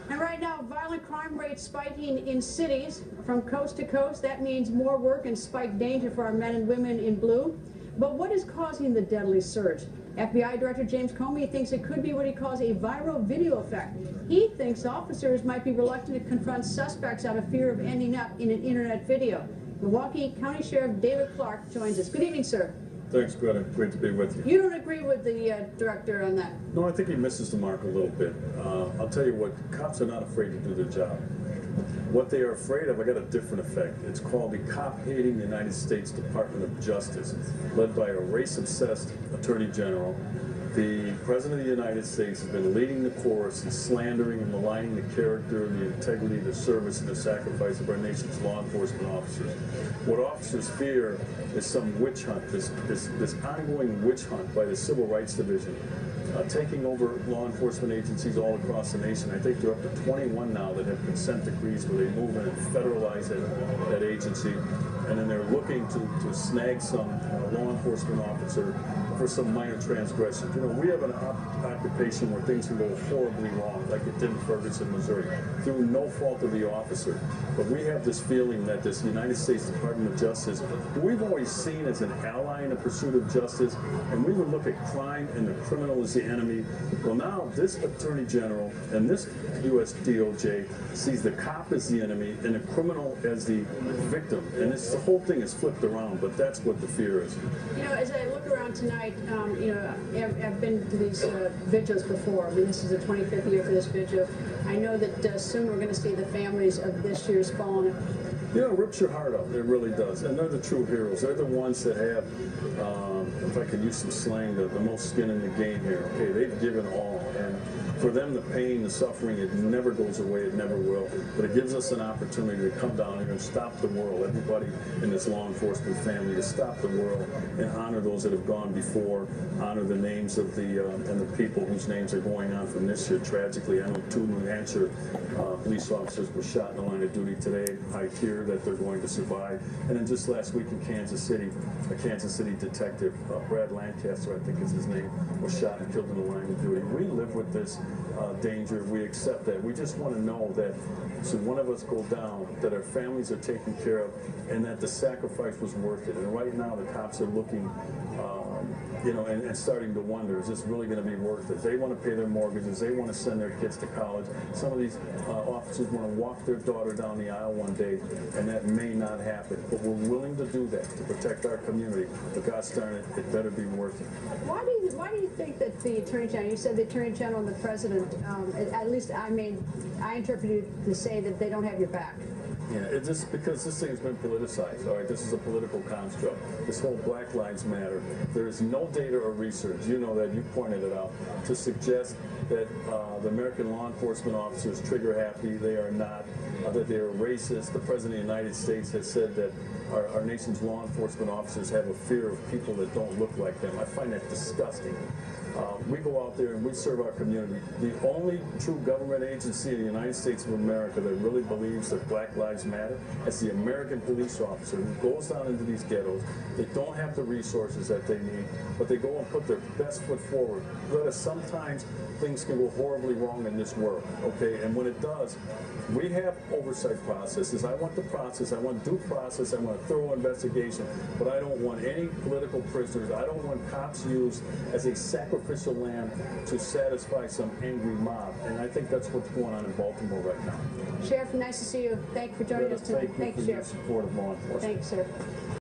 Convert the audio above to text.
And right now, violent crime rates spiking in cities from coast to coast. That means more work and spiked danger for our men and women in blue. But what is causing the deadly surge? FBI Director James Comey thinks it could be what he calls a viral video effect. He thinks officers might be reluctant to confront suspects out of fear of ending up in an internet video. Milwaukee County Sheriff David Clarke joins us. Good evening, sir. Thanks, Greta. Great to be with you. You don't agree with the director on that? No, I think he misses the mark a little bit. I'll tell you what, cops are not afraid to do their job. What they are afraid of, I got a different effect. It's called the cop-hating United States Department of Justice, led by a race-obsessed Attorney General. The President of the United States has been leading the chorus in slandering and maligning the character, the integrity, the service, and the sacrifice of our nation's law enforcement officers. What officers fear is some witch hunt, this ongoing witch hunt by the Civil Rights Division, taking over law enforcement agencies all across the nation. I think they're up to 21 now that have consent decrees where they move in and federalize that agency. And then they're looking to snag some law enforcement officer for some minor transgressions. You know, we have an occupation where things can go horribly wrong, like it did in Ferguson, Missouri, through no fault of the officer. But we have this feeling that this United States Department of Justice, who we've always seen as an ally in the pursuit of justice, and we would look at crime and the criminal as the enemy. Well, now this Attorney General and this U.S. DOJ sees the cop as the enemy and the criminal as the victim. And the whole thing is flipped around, but that's what the fear is. You know, as I look around tonight, you know, I've been to these vigils before. I mean, this is the 25th year for this vigil. I know that soon we're going to see the families of this year's fallen. You know, it rips your heart out. It really does. And they're the true heroes. They're the ones that have, if I could use some slang, the most skin in the game here. Okay, they've given all. And for them, the pain, the suffering, it never goes away. It never will. But it gives us an opportunity to come down here and stop the world, everybody in this law enforcement family, to stop the world and honor those that have gone before, honor the names of and the people whose names are going on from this year. Tragically, I know 2 New Hampshire police officers were shot in the line of duty today. I hear that they're going to survive. And then just last week in Kansas City, a Kansas City detective, Brad Lancaster, I think is his name, was shot and killed in the line of duty. We live with this danger. We accept that. We just want to know that should one of us go down, that our families are taken care of, and that the sacrifice was worth it. And right now, the cops are looking, you know, and starting to wonder, is this really going to be worth it? They want to pay their mortgages. They want to send their kids to college. Some of these officers want to walk their daughter down the aisle one day, and that may not happen. But we're willing to do that to protect our community. But gosh darn it, it better be worth it. Why do you think that the Attorney General, you said the Attorney General and the President, at least I interpreted to say that they don't have your back? Yeah, it's just because this thing has been politicized. All right, this is a political construct. This whole Black Lives Matter. There is no data or research, you know that, you pointed it out, to suggest that the American law enforcement officers trigger happy. They are not, that they are racist. The President of the United States has said that our nation's law enforcement officers have a fear of people that don't look like them. I find that disgusting. We go out there and we serve our community. The only true government agency in the United States of America that really believes that Black Lives Matter is the American police officer who goes down into these ghettos. They don't have the resources that they need, but they go and put their best foot forward. Greta, sometimes things can go horribly wrong in this world, okay? And when it does, we have oversight processes. I want the process. I want due process. I want a thorough investigation. But I don't want any political prisoners. I don't want cops used as a sacrificial lamb to satisfy some angry mob. And I think that's what's going on in Baltimore right now. Sheriff, nice to see you. Thank you for joining us tonight. Thank you for your support of law enforcement. Thanks, sir.